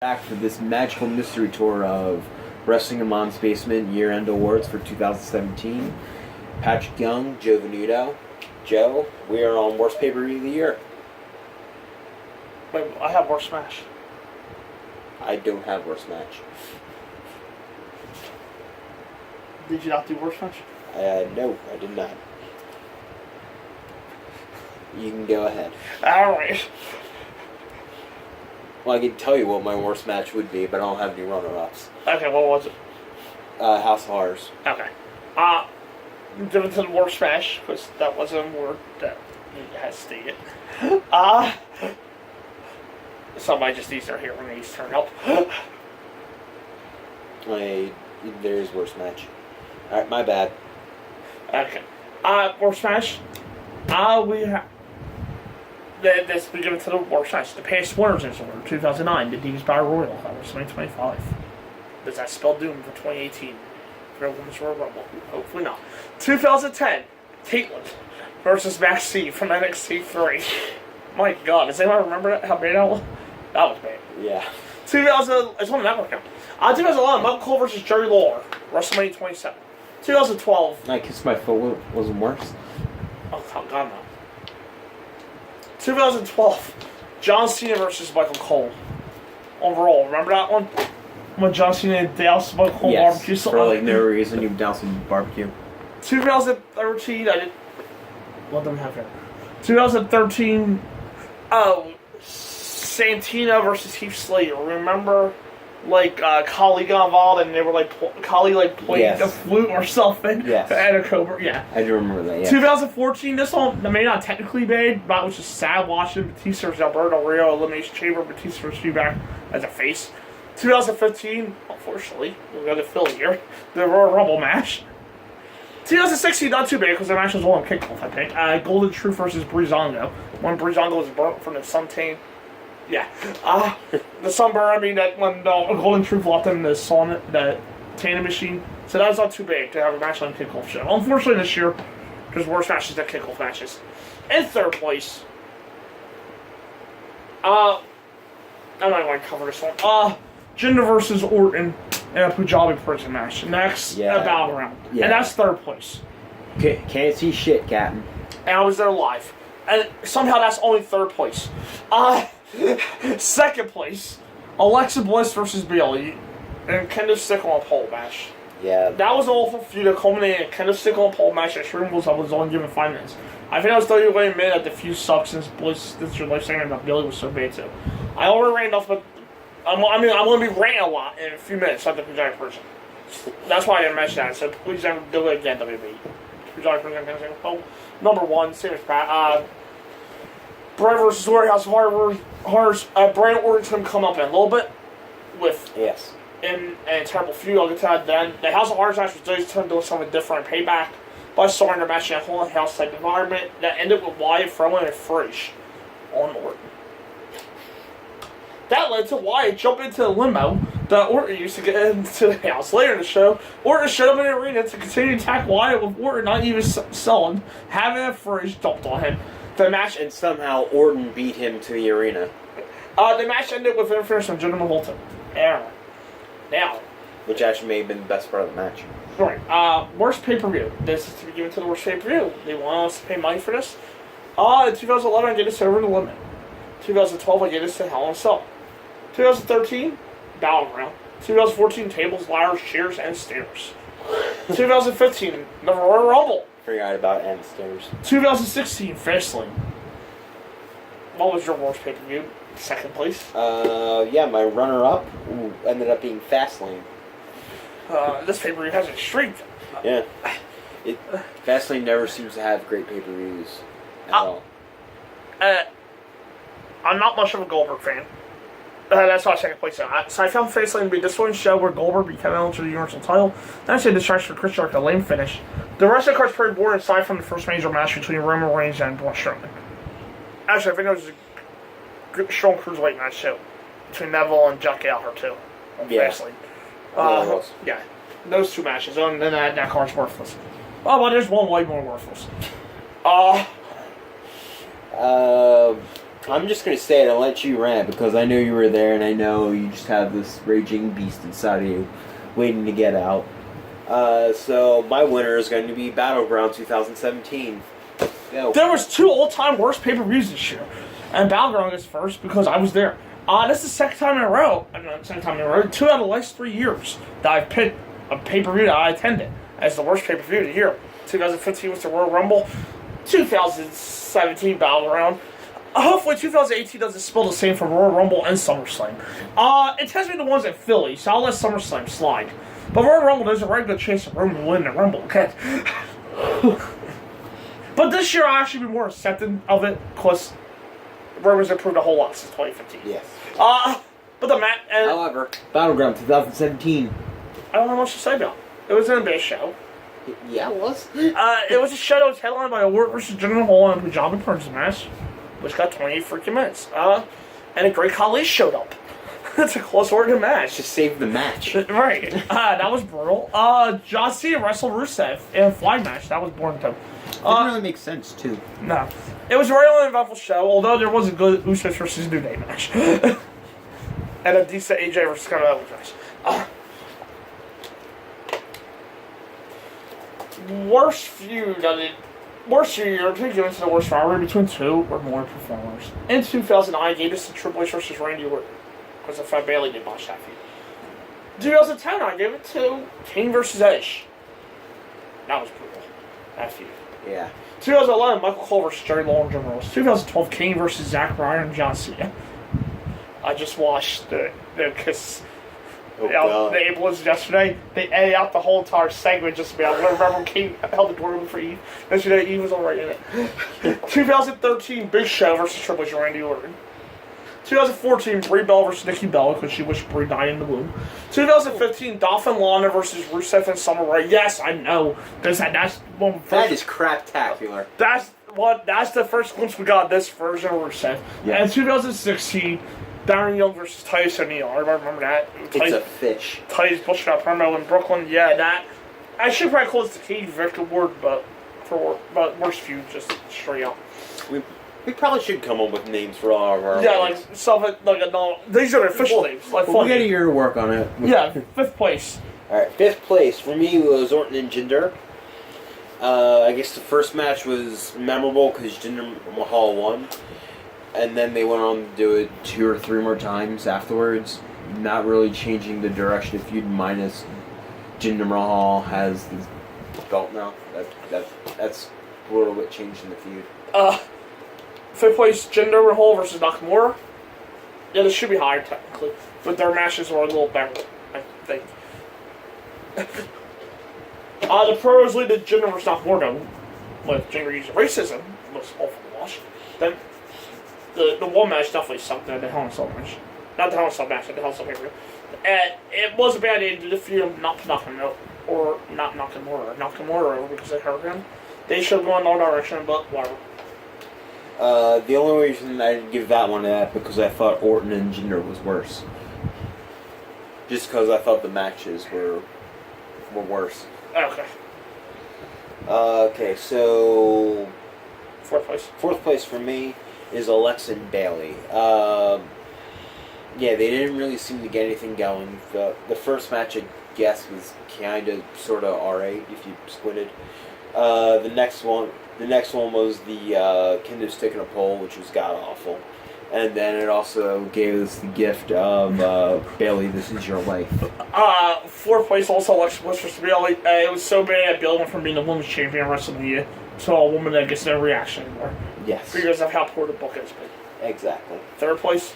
Back for this magical mystery tour of Wrestling in Mom's Basement year-end awards for 2017. Patrick Young, Joe Venuto. Joe, we are on Worst Pay-Per-View of the Year. Wait, I have Worst Match. I don't have Worst Match. Did you not do Worst Match? No, I did not. You can go ahead. Alright. Well, I can tell you what my worst match would be, but I don't have any runner-ups. Okay, what was it? House of Horrors. Okay. Give it to the Worst Match, because that wasn't a word that you had stated. Somebody just needs their hearing aids turned up. There's Worst Match. Alright, my bad. Okay. Worst Match. We have... This we give it to the Worst Match. The past winners in order. 2009, the Divas Battle Royal. That was 2025. Does that spell doom for 2018? For a Women's Royal Rumble? Hopefully not. 2010, Caitlyn versus Maxine from NXT 3. My God, does anyone remember that? How bad that was? That was bad. Yeah. 2000, it's on the network now. 2011, Michael Cole versus Jerry Lawler. WrestleMania 27. 2012. I Kissed My Foot wasn't worse. Oh, God, no. 2012, John Cena versus Michael Cole. Overall, remember that one? When John Cena doused Michael Cole barbecue sauce? For like no reason, you doused some barbecue. 2013, I did. What do we have here? 2013, Santina versus Heath Slater. Remember? Like, Kali got involved and they were like, Kali played the flute or something. Yes. And a cobra, yeah. I do remember that, yeah. 2014, this one, may not technically bad, but it was just sad watching Batista versus Alberto Rio Elimination Chamber, Batista versus back as a face. 2015, unfortunately, we're going to Philly here, the Royal Rumble match. 2016, not too bad, because the match was all on kickoff, I think. Golden Truth versus Breezango. When Breezango was burnt from the suntan. Yeah. The sunburn, I mean, that when Golden Truth locked in the tanning machine. So that was not too big to have a match on a kickoff show. Unfortunately this year, there's worse matches than kickoff matches. In third place, I'm not going to cover this one. Jinder versus Orton in a Punjabi prison match. Next, a battleground. Yeah. And that's third place. Can't see shit, Captain. And I was there live. And somehow that's only third place. Second place, Alexa Bliss versus Bayley in Kendo Stick on a pole match. Yeah. That was an awful feud that culminated in a Kendo Stick on a pole match. I was only given 5 minutes. I think I was telling you in a minute that the feud sucks since Bliss, this is your life saying that Bayley was so bad too. I already ran enough, but I'm going to be ranting a lot in a few minutes like the Punjabi person. That's why I didn't mention that, so please never do it again, WB. Punjabi person, oh, number 1, same as Pat. Bray versus House of Horrors. Bray Orton's going to come up in a little bit with in a terrible feud. I'll get to that then. The House of Horrors match was just turned into something different payback by starting their match in a whole house type environment that ended with Wyatt throwing a fresh on Orton. That led to Wyatt jumping into the limo that Orton used to get into the house. Later in the show, Orton showed up in the arena to continue to attack Wyatt with Orton not even selling, having a fresh dumped on him. The match, and somehow Orton beat him to the arena. The match ended with an finish from Jinder Mahal. Now, which actually may have been the best part of the match. Right. Worst pay-per-view. This is to be given to the worst pay-per-view. They want us to pay money for this. In 2011, I gave this to Over the Limit. 2012, I gave this to Hell in a Cell. 2013, Battleground. 2014, Tables, Ladders, Chairs, and Stairs. 2015, the Royal Rumble. Forgot about end stairs. 2016, Fastlane. What was your worst pay-per-view? Second place? My runner-up ended up being Fastlane. This pay-per-view has a streak. Yeah. Fastlane never seems to have great pay-per-views at all. I'm not much of a Goldberg fan. That's why second place. So I found Fastlane to be this one show where Goldberg became eligible for the Universal title. Then I said distraction for Chris Jericho, a lame finish. The rest of the card's pretty boring aside from the first major match between Roman Reigns and Braun Strowman. Actually, I think it was a strong cruiserweight match too. Between Neville and Jack Gallagher too. On Fastlane. Yeah. Those two matches. And then that card's worthless. Oh, well, there's one way more worthless. I'm just gonna say it and let you rant because I know you were there and I know you just have this raging beast inside of you, waiting to get out. So my winner is going to be Battleground 2017. Go. There was 2 all-time worst pay-per-views this year, and Battleground is first because I was there. This is the second time in a row. Not second time in a row. 2 out of the last 3 years that I've picked a pay-per-view that I attended as the worst pay-per-view of the year. 2015 was the Royal Rumble. 2017 Battleground. Hopefully 2018 doesn't spill the same for Royal Rumble and SummerSlam. It tends to be the ones at Philly, so I'll let SummerSlam slide. But Royal Rumble, there's a very good chance of Roman winning the Rumble, okay? But this year I'll actually be more accepting of it, because Roman's improved a whole lot since 2015. Yes. But the match... However, Battleground 2017. I don't know much to say about it. It was an big show. Yeah, it was. It was a show that was headlined by Award vs. Jinder Mahal and Pajama Prince match, which got 28 freaking minutes. And a Great Khali showed up. It's a close order match. Just saved the match. Right. That was brutal. John Cena wrestled Rusev in a flag match. That was boring too. Didn't really make sense too. No. It was a very uneventful show, although there was a good Usos vs. New Day match. And a decent AJ vs. Scott Evans match. Worst feud of it. Worst year, to get into the worst rivalry between 2 or more performers. In 2009, I gave this to Triple H versus Randy Orton, because I thought Bayley did botch that feud. 2010, I gave it to Kane versus Edge. That was brutal. That feud. Yeah. 2011, Michael Cole versus Jerry Lawler and Jim Ross. 2012, Kane versus Zack Ryder and John Cena. I just watched the kiss. The ambulance yesterday. They edited out the whole entire segment just about remember when Kane held the door open for Eve. Yesterday, Eve was already in it. 2013, Big Show versus Triple H and Randy Orton. 2014, Brie Bella versus Nikki Bella because she wished Brie died in the womb. 2015, Dolph and Lana versus Rusev and Summer Rae. Yes, I know. That's one first, that is craptacular. That's the first glimpse we got of this version of Rusev. Yes. And 2016, Darren Young versus Titus O'Neil. I remember that. It's a fish. Titus pushed out promo in Brooklyn. Yeah, that. I should probably call this the Cage Victor Award, but worst feud just straight up. We probably should come up with names for all of our awards. These are the official names. Like we'll get a year to work on it. Yeah, 5th place. Alright, 5th place for me was Orton and Jinder. I guess the first match was memorable because Jinder Mahal won. And then they went on to do it 2 or 3 more times afterwards. Not really changing the direction of feud, minus Jinder Mahal has the belt now. That's a little bit changed in the feud. 5th place, Jinder Mahal versus Nakamura. Yeah, this should be higher technically, but their matches were a little better, I think. The pros lead to Jinder versus Nakamura with Jinder using racism was awful to watch. Then the one match definitely sucked. The Hell in a Cell match, not the Hell in a Cell match, the Hell in a Cell pay-per-view. And it was a bad idea to defeat him, not Nakamura over because they hurt him. They should have gone in all direction, but whatever. The only reason I didn't give that one to that because I thought Orton and Jinder was worse. Just because I thought the matches were worse. Okay. Okay, so 4th place. 4th place for me is Alexa and Bayley. Yeah, they didn't really seem to get anything going. The first match, I guess, was kind of, sort of alright if you squinted. The next one was the kendo stick and a pole, which was god awful. And then it also gave us the gift of Bayley, this is your life. 4th place also Alexa Bliss versus Bayley. It was so bad that Bayley went from being the women's champion WrestleMania to a woman that gets no reaction anymore. Yes. Because of how poor the book has been. Exactly. 3rd place?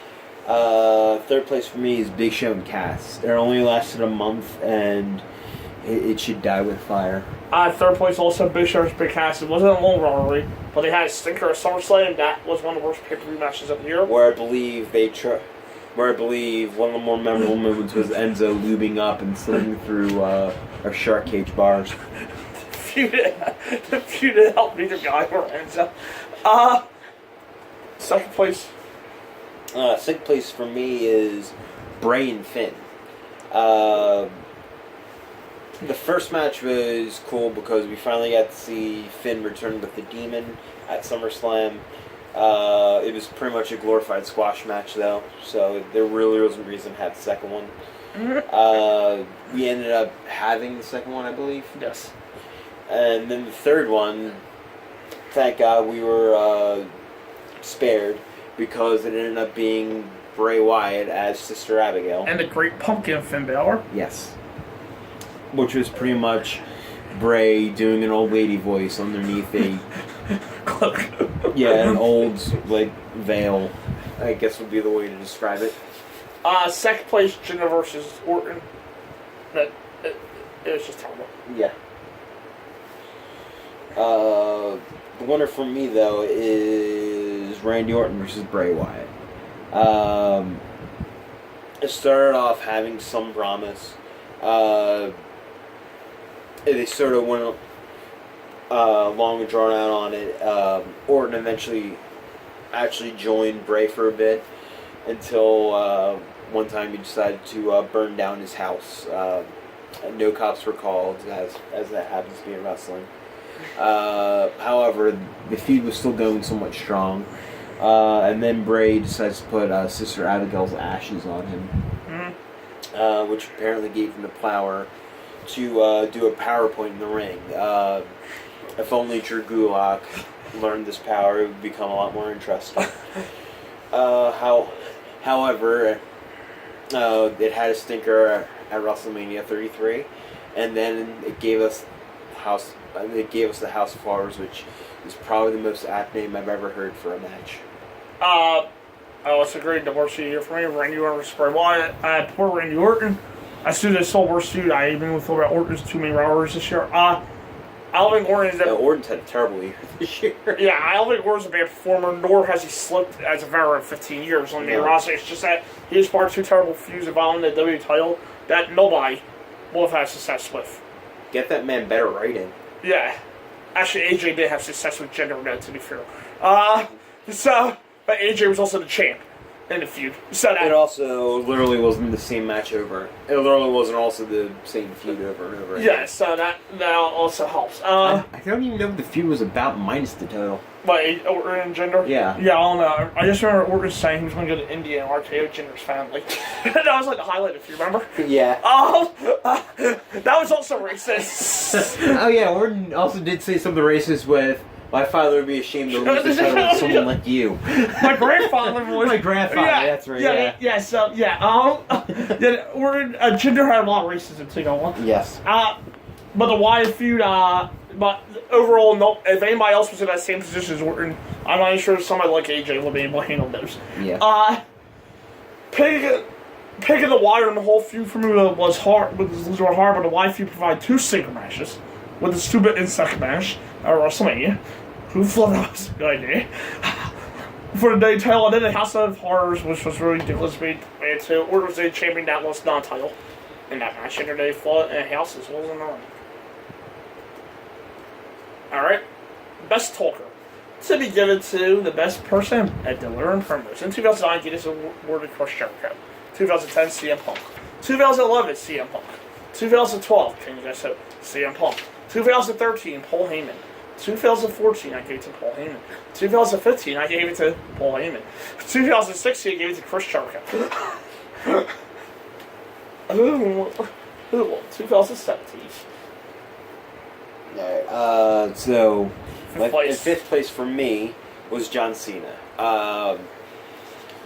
3rd place for me is Big Show and Cass. It only lasted a month, and it should die with fire. 3rd place also Big Show versus Big Cass. It wasn't a long rivalry, but they had a stinker at SummerSlam. That was one of the worst pay-per-view matches of the year. Where I believe one of the more memorable moments was Enzo lubing up and slipping through our shark cage bars. The feud that helped neither guy or Enzo. 2nd place. 2nd place for me is Bray and Finn. The first match was cool because we finally got to see Finn return with the Demon at SummerSlam. It was pretty much a glorified squash match, though, so there really wasn't reason to have the second one. We ended up having the second one, I believe. Yes. And then the third one, thank God we were spared, because it ended up being Bray Wyatt as Sister Abigail. And the Great Pumpkin, Finn Balor. Yes. Which was pretty much Bray doing an old lady voice underneath a Cloak. an old veil, I guess would be the way to describe it. Second place, Jinder versus Orton. It was just terrible. Yeah. The winner for me, though, is Randy Orton versus Bray Wyatt. It started off having some promise. They sort of went long and drawn out on it. Orton eventually actually joined Bray for a bit until one time he decided to burn down his house. No cops were called, as that happens to be in wrestling. However, the feud was still going somewhat strong. And then Bray decides to put Sister Abigail's ashes on him, which apparently gave him the power to do a PowerPoint in the ring. If only Drew Gulak learned this power, it would become a lot more interesting. However, it had a stinker at WrestleMania 33, and then it gave us the House of Horrors, which is probably the most apt name I've ever heard for a match. It's a great divorce year for me. Randy Orton versus Bray Wyatt. Poor Randy Orton. As soon as I saw worst feud, I even thought about Orton's too many rivalries this year. I don't think Orton's Orton's had a terrible year this year. Yeah, I don't think Orton's a bad performer, nor has he slipped as a veteran of 15 years on the main roster. It's just that he has part two terrible feuds involving the WWE title that nobody will have had success with. Get that man better writing. Yeah. Actually, AJ did have success with Jinder, to be fair. But AJ was also the champ in the feud. So it also literally wasn't the same match over. It literally wasn't also the same feud over and over again. Yeah, so that also helps. I don't even know what the feud was about minus the title. What, Orton and Jinder? Yeah. Yeah, I don't know. I just remember Orton saying he was going to go to India and RKO Jinder's family. That was like the highlight, if you remember. Yeah. That was also racist. Oh yeah, Orton also did say something racist with, my father would be ashamed to lose the title with someone like you. My grandfather was... My grandfather, that's right, Jinder had a lot of racism too, going on. Yes. But the Wyatt feud, but overall, no. If anybody else was in that same position as Orton, I'm not even sure somebody like AJ would be able to handle those. Yeah. Picking the Wyatt in the whole feud for me was hard, but the Wyatt feud provided two single matches with the stupid insect match at WrestleMania. Who thought that was a good idea? For the day title, and then the House of Horrors, which was really ridiculous. Made to Orton was the champion that lost non-title in that match. And they fought in a house as well as in the ring. Alright, best talker. To be given to the best person at delivering promos. In 2009, he was awarded Chris Jericho. 2010, CM Punk. 2011, CM Punk. 2012, can you guys say CM Punk. 2013, Paul Heyman. 2014, I gave it to Paul Heyman. 2015, I gave it to Paul Heyman. 2016, I gave it to Chris Jericho. 2017. Alright, so Fifth fifth place for me was John Cena.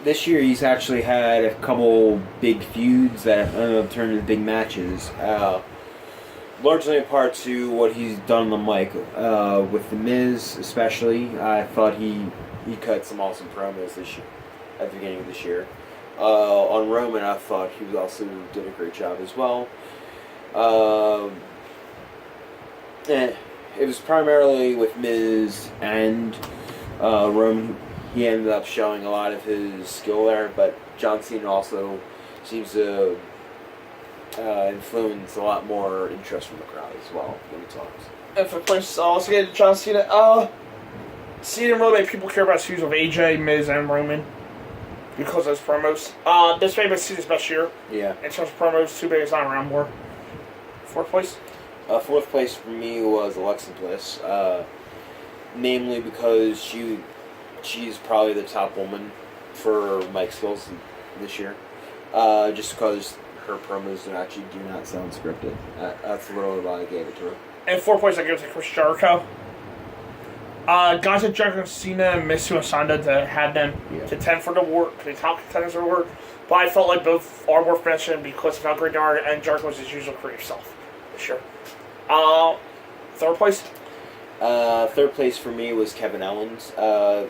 This year he's actually had a couple big feuds that ended up turning into big matches. Largely in part to what he's done on the mic. With The Miz especially, I thought he cut some awesome promos this year, at the beginning of this year. On Roman, I thought he also did a great job as well. It was primarily with Miz and Roman. He ended up showing a lot of his skill there, but John Cena also seems to influence a lot more interest from the crowd as well when he talks. And for place, also get John Cena. Cena really made people care about feuds with AJ, Miz, and Roman because of his promos. This may be Cena's best year. Yeah. In terms of promos, too big it's not around more. Fourth place? Fourth place for me was Alexa Bliss. Namely because she she's probably the top woman for mic skills this year. Just because her promos do not sound scripted. That's literally why I gave it to her. And 4 points I give it to Chris Jericho. Guys like Jericho, Cena, and Mitsu and Sanda to have them contend for the award, the top contenders for the award. But I felt like both are worth mentioning because of how great they are, and Jericho was his usual creative self this year. 3rd place? 3rd place for me was Kevin Owens.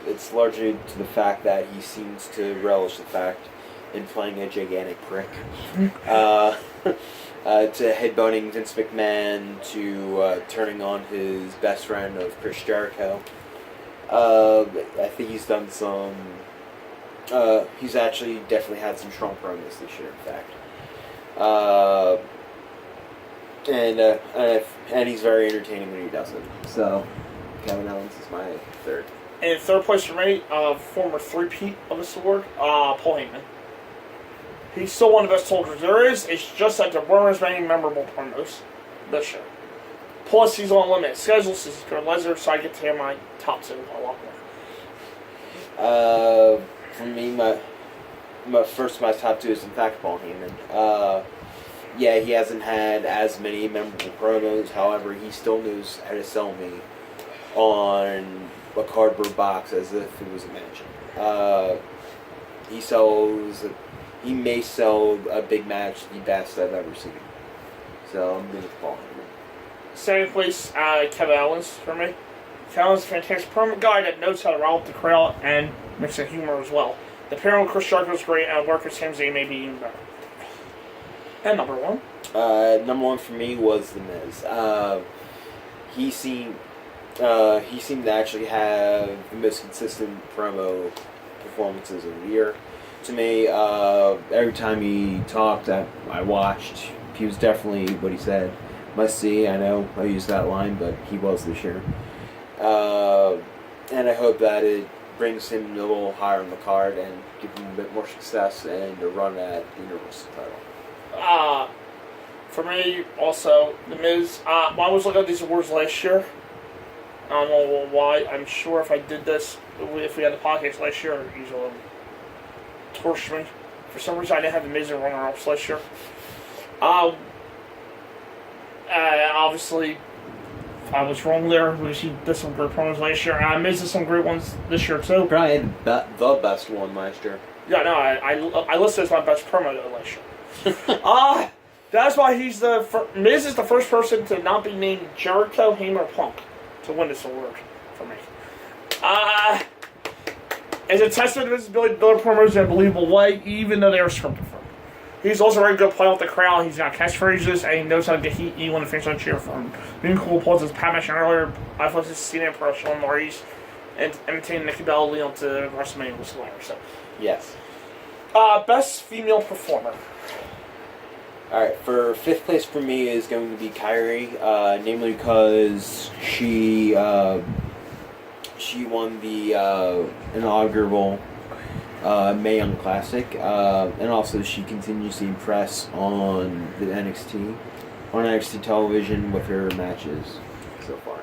It's largely to the fact that he seems to relish the fact in playing a gigantic prick. To headbutting Vince McMahon, to turning on his best friend of Chris Jericho. I think he's done some... he's actually definitely had some strong promos this year, in fact. And he's very entertaining when he does it. So, Kevin Owens is my 3rd. And 3rd place for me, former 3-peat of this award, Paul Heyman. He's still one of the best soldiers there is. It's just that there weren't as many memorable promos this year. Plus, he's on limit schedules. He's good Lesnar, so I get to hear my top 2 a lot more. For me, my top 2 is in fact Paul Heyman. Yeah, he hasn't had as many memorable promos. However, he still knows how to sell me on a cardboard box as if it was a mansion. He may sell a big match the best I've ever seen. So I'm going with Paul Heyman. 2nd place, Kevin Owens for me. Kevin Owens is a fantastic promo guy that knows how to rile up the crowd and mix in humor as well. The pairing with Chris Jericho is great, and work with Sami Zayn may be even better. And number 1? Number 1 for me was The Miz. He seemed to actually have the most consistent promo performances of the year. To me, every time he talked, I watched. He was definitely what he said. Must see. I know I used that line, but he was this year. And I hope that it brings him a little higher on the card and give him a bit more success and a run at the Universal title. For me, also, The Miz. When I was looking at these awards last year, I don't know why. I'm sure if I did this, if we had the podcast last year, it usually torched me. For some reason, I didn't have The Miz in runner-ups last year. Obviously, I was wrong there. He did some great promos last year. Miz did some great ones this year, too. Probably had the best one last year. Yeah, no, I listed as my best promo last year. That's why Miz is the first person to not be named Jericho, Heyman, or Punk to win this award for me. As a testament to Miz's ability to build promos in a believable way, even though they are scripted for him. He's also very good playing with the crowd. He's got catchphrases, and he knows how to get heat even when the fans don't cheer for him. Being cool pulls, as Pat mentioned earlier, I thought this Cena impression on Maurice and imitating Nikki Bella leading to WrestleMania was hilarious. So. Yes. Best female performer. Alright, for 5th place for me is going to be Kyrie, namely because she won the inaugural Mae Young Classic, and also she continues to impress on the NXT television with her matches so far.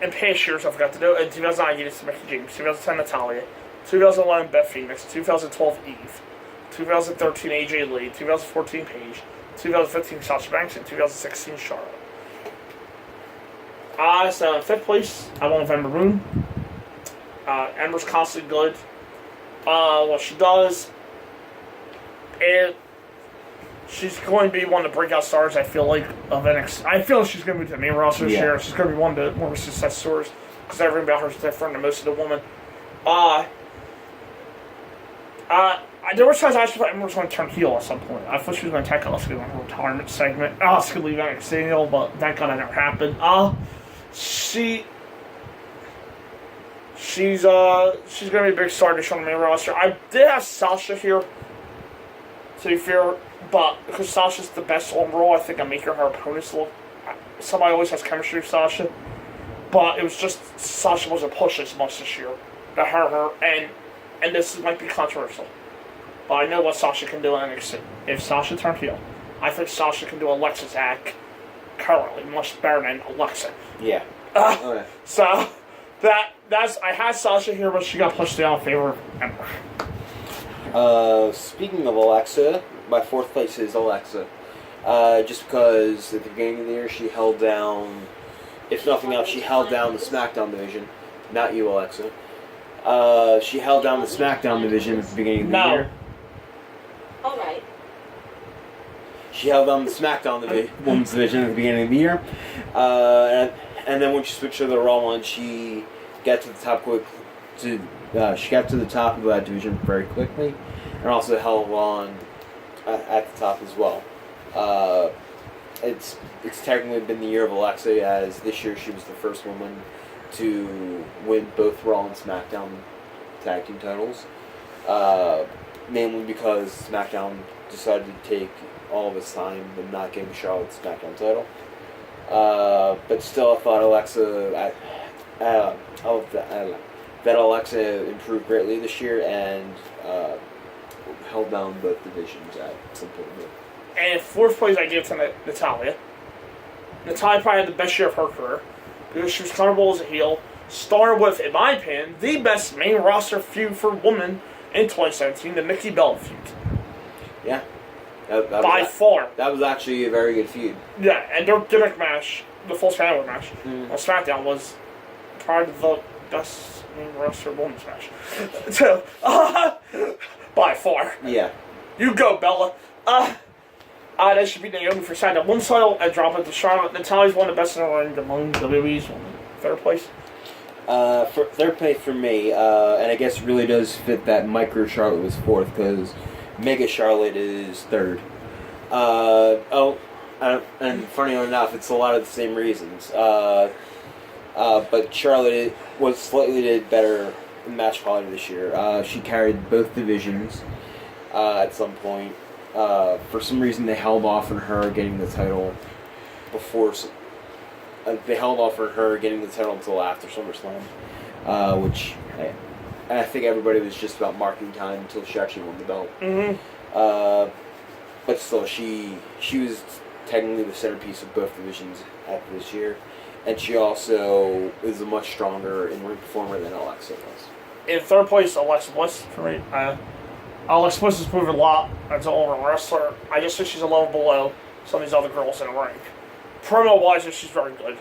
In past years, I forgot to do it. In 2009, he did Mickey James. 2010, Natalia. 2011, Beth Phoenix. 2012, Eve. 2013, AJ Lee. 2014, Paige. 2015, Sasha Banks. And 2016, Charlotte. So in 5th place, I went with Ember Moon. Ember's constantly good. What she does, and she's going to be one of the breakout stars, I feel like, of NXT. I feel she's going to be to the main roster this year. She's going to be one of the more success stories because everything about her is different than most of the women. There were times I actually thought Ember was going to turn heel at some point. I thought she was going to tackle Asuka in her retirement segment. Asuka could leave NXT, but thank God that never happened. She's going to be a big star this on the main roster. I did have Sasha here, to be fair, but because Sasha's the best on Raw, I think I'm making her opponents look. Somebody always has chemistry with Sasha, but it was just Sasha wasn't pushed as much this year. That hurt her, and this might be controversial, but I know what Sasha can do in NXT. If Sasha turned heel, I think Sasha can do Alexa's act currently much better than Alexa. Yeah. Okay. So. I had Sasha here, but she got pushed down in favor of Ember. Speaking of Alexa, my fourth place is Alexa. Just because at the beginning of the year she held down, if nothing else, she held down the SmackDown division. Not you, Alexa. She held down the SmackDown division at the beginning of the year. All right. She held down the SmackDown women's division at the beginning of the year. And then when she switched to the Raw one, she got to the top she got to the top of that division very quickly, and also held on at the top as well. It's technically been the year of Alexa, as this year she was the first woman to win both Raw and SmackDown tag team titles. Mainly because SmackDown decided to take all of its time and not giving Charlotte the SmackDown title. But still, I thought that Alexa improved greatly this year and held down both divisions at some point. And in fourth place, I give it to Natalya. Natalya probably had the best year of her career because she was comfortable as a heel. Started with, in my opinion, the best main roster feud for women in 2017, the Nikki Bella feud. Yeah. By far. That was actually a very good feud. Yeah, and their gimmick match, the full family match on SmackDown, was probably the best main roster women's match. So, by far. Yeah. You go, Bella. That should be Naomi for SmackDown one title and drop it to Charlotte. Natalya's one of the best in the ring among WWE's third place. For third place for me, and I guess it really does fit that Micro Charlotte was fourth because Mega Charlotte is third. And funny enough, it's a lot of the same reasons. But Charlotte was slightly did better in match quality this year. She carried both divisions at some point. For some reason, they held off on her getting the title before. They held off on her getting the title until after SummerSlam, which I think everybody was just about marking time until she actually won the belt. Mm-hmm. But still, she was technically the centerpiece of both divisions after this year, and she also is a much stronger in-ring performer than Alexa was. In third place, Alexa Bliss for me. Alexa Bliss has proven a lot as an all-around wrestler. I just think she's a level below some of these other girls in the ring. Promo-wise, she's very good,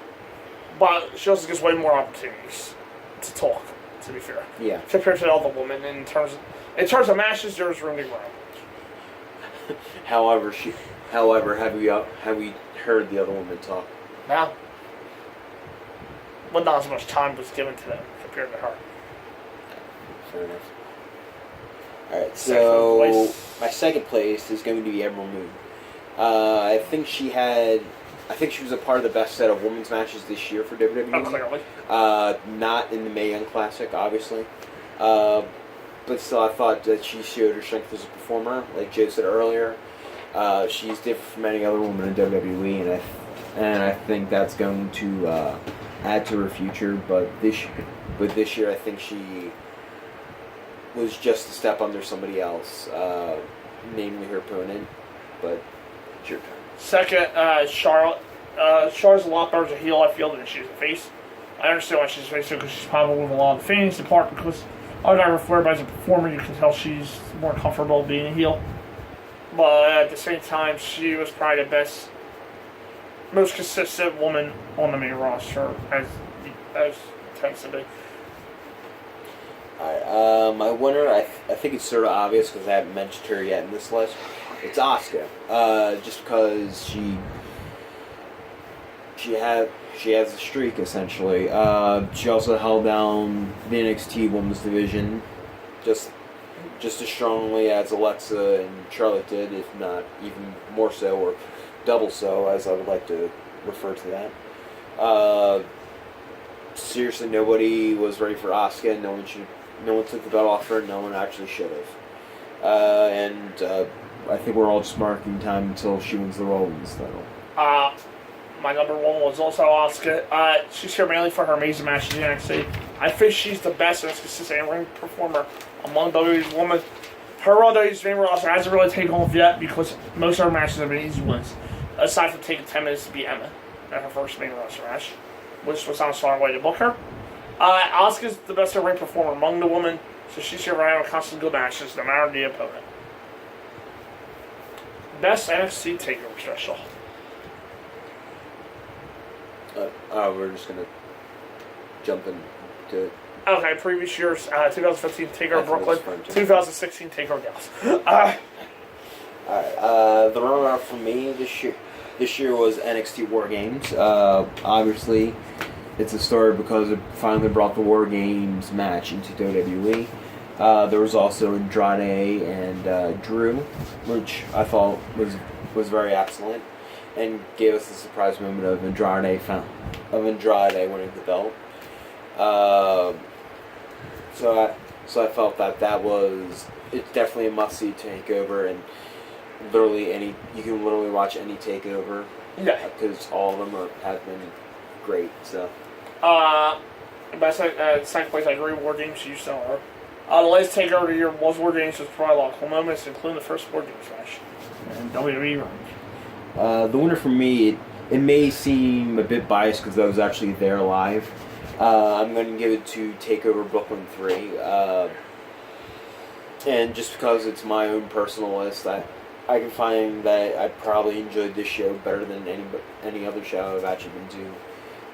but she also gets way more opportunities to talk. To be fair, yeah, compared to all the women in terms of matches, there's room to grow. However, have we heard the other women talk? No, but not as much time was given to them compared to her. Fair enough. All right, so my second place is going to be Emerald Moon. I think she was a part of the best set of women's matches this year for WWE. Oh, clearly. Not in the Mae Young Classic, obviously. But still, I thought that she showed her strength as a performer. Like Joe said earlier, she's different from any other woman in WWE, and I think that's going to add to her future. But this year, I think she was just a step under somebody else, namely her opponent. But it's your turn. Second, Charlotte. Charlotte's a lot better as a heel, I feel, than she's a face. I understand why she's a face, because she's probably with a lot of fans, in part because I would refer to as a performer, you can tell she's more comfortable being a heel. But at the same time, she was probably the best, most consistent woman on the main roster, as tends to be. Alright, my winner, I think it's sort of obvious because I haven't mentioned her yet in this list. It's Asuka. Just because she has a streak, essentially. She also held down the NXT Women's Division just as strongly as Alexa and Charlotte did, if not even more so, or double so, as I would like to refer to that. Seriously, nobody was ready for Asuka. No one took the belt off her. No one actually should have. I think we're all just marking time until she wins the Raw Women's title. My number one was also Asuka. She's here mainly for her amazing matches in NXT. I think she's the best and most consistent ring performer among WWE's women. Her on WWE's main roster hasn't really taken off yet because most of her matches have been easy wins, aside from taking 10 minutes to beat Emma at her first main roster match, which was on a smart way to book her. Asuka's the best ring performer among the women, so she should have constant good matches no matter the opponent. Best NXT Takeover Special. We're just gonna jump into it. Okay, previous years, 2015 Takeover Brooklyn, 2016 Takeover Dallas. Alright, the runner-up for me this year was NXT War Games. Obviously, it's a story because it finally brought the War Games match into WWE. There was also Andrade and Drew, which I thought was very excellent, and gave us the surprise moment of Andrade winning the belt. So I felt that it's definitely a must-see takeover, and you can literally watch any takeover. Yeah. Because all of them have been great. So. Second place, I agree. War Games, you still are. The latest takeover of the year was War Games. There's probably a lot of cool moments, including the first War Games match and WWE run. The winner for me, it may seem a bit biased because I was actually there live. I'm going to give it to Takeover Brooklyn 3. And just because it's my own personal list, I can find that I probably enjoyed this show better than any other show I've actually been to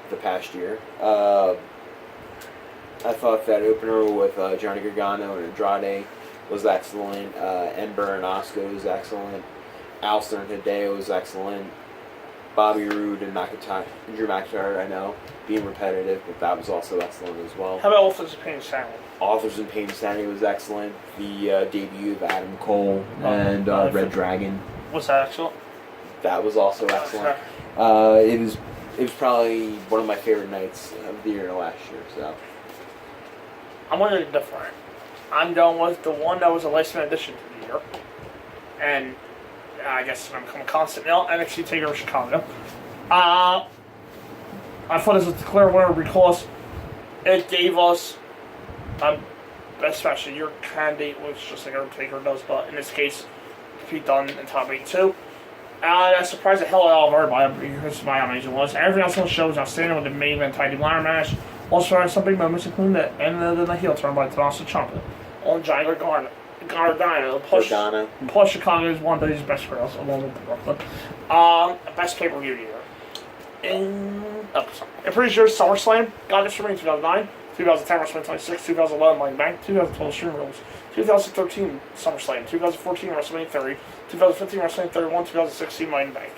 the past year. I thought that opener with Johnny Gargano and Andrade was excellent. Ember and Asuka was excellent. Aleister and Hideo was excellent. Bobby Roode and Drew McIntyre, I know, being repetitive, but that was also excellent as well. How about Authors of Pain and Sanity? Authors in Pain and Sanity was excellent. The debut of Adam Cole and Red Dragon. Was that excellent? That was also excellent. It was probably one of my favorite nights of the year last year. So I'm going to be different. I'm going with the one that was a last-minute addition to the year, and I guess it's going to become a constant now. NXT TakeOver Chicago. I thought this was the clear winner because it gave us best match of the year candidate, which just like Undertaker does, but in this case, Pete Dunne in top 8 too. That surprised the hell out of everybody because my amazing was. Everything else on the show was outstanding with the main event title ladder match. Also had some big moments, including the end of the heel turn by Tommaso Ciampa on Giant Gargano. Plus Chicago is one of these best girls, along with Brooklyn. Best pay-per-view of the year. I'm pretty sure SummerSlam got this for me in 2009, 2010 WrestleMania 26, 2011 Money in the Bank, 2012 Stream Rules, 2013 SummerSlam, 2014 WrestleMania 30, 2015 WrestleMania 31, 2016 Money in the Bank.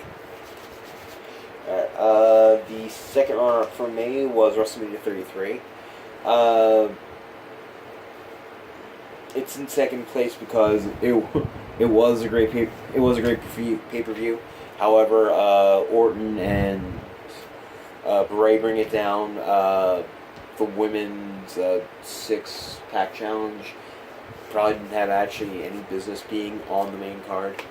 The second runner for me was WrestleMania 33. It's in second place because it was a great pay-per-view. However, Orton and Bray bring it down. The women's 6-pack challenge probably didn't have actually any business being on the main card.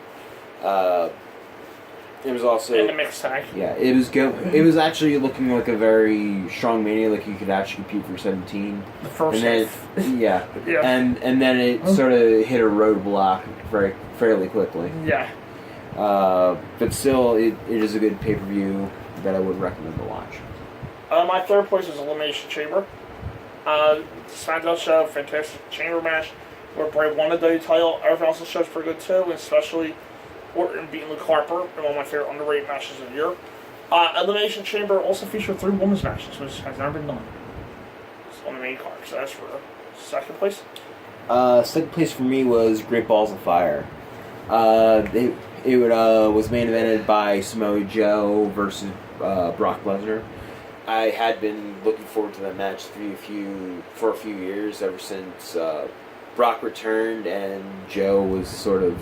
It was also in the mixed tag. Yeah, it was actually looking like a very strong Mania, like you could actually compete for 17. The first, and then yeah, and then it sort of hit a roadblock fairly quickly. Yeah. But still, it is a good pay-per-view that I would recommend to watch. My third place is Elimination Chamber. SmackDown show, fantastic chamber match where Bray won the W title. Everything else on the show is pretty good too, and especially Orton beating Luke Harper in one of my favorite underrated matches of the year. Elimination Chamber also featured 3 women's matches, which has never been done. It's on the main card, so that's for second place. Second place for me was Great Balls of Fire. It was main evented by Samoa Joe versus Brock Lesnar. I had been looking forward to that match for a few years, ever since Brock returned and Joe was sort of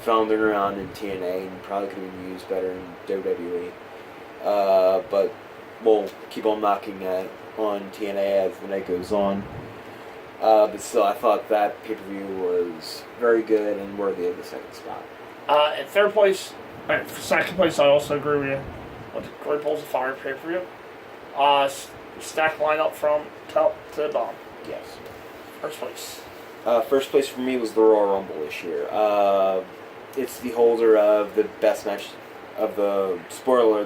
floundering around in TNA and probably could have been used better in WWE. But we'll keep on knocking on TNA as the night goes on. But still, I thought that pay-per-view was very good and worthy of the second spot. In third place, for second place, I also agree with you with the Great Balls of Fire pay-per-view. Stacked lineup from top to bottom. Yes. First place. First place for me was the Royal Rumble this year. It's the holder of the best match of the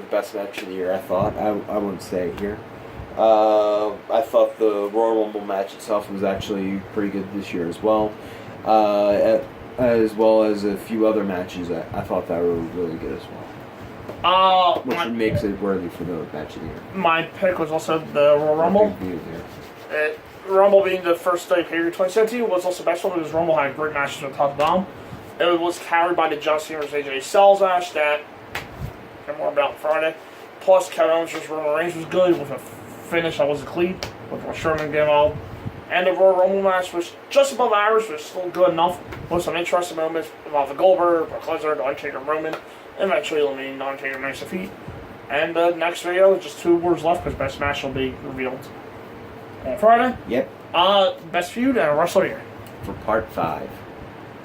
best match of the year. I thought I wouldn't say it here. I thought the Royal Rumble match itself was actually pretty good this year as well. As well as a few other matches that I thought that were really good as well. Which makes it worthy for the match of the year. My pick was also the Royal Rumble. Rumble being the first day period 2017 was also best one because Rumble had great matches from top to bottom. It was carried by the John Cena vs. AJ Styles match that I'm more about Friday. Plus, Kevin Owens vs. Roman Reigns was good with a finish that wasn't clean, with Sherman getting all. And the Royal Rumble match was just above average, but still good enough. With some interesting moments involving Goldberg, Brock Lesnar, The Undertaker, Roman, and eventually eliminating The Undertaker in nice defeat. And the next video is just 2 awards left because best match will be revealed on Friday. Yep. Best feud and Wrestle Year. For part 5.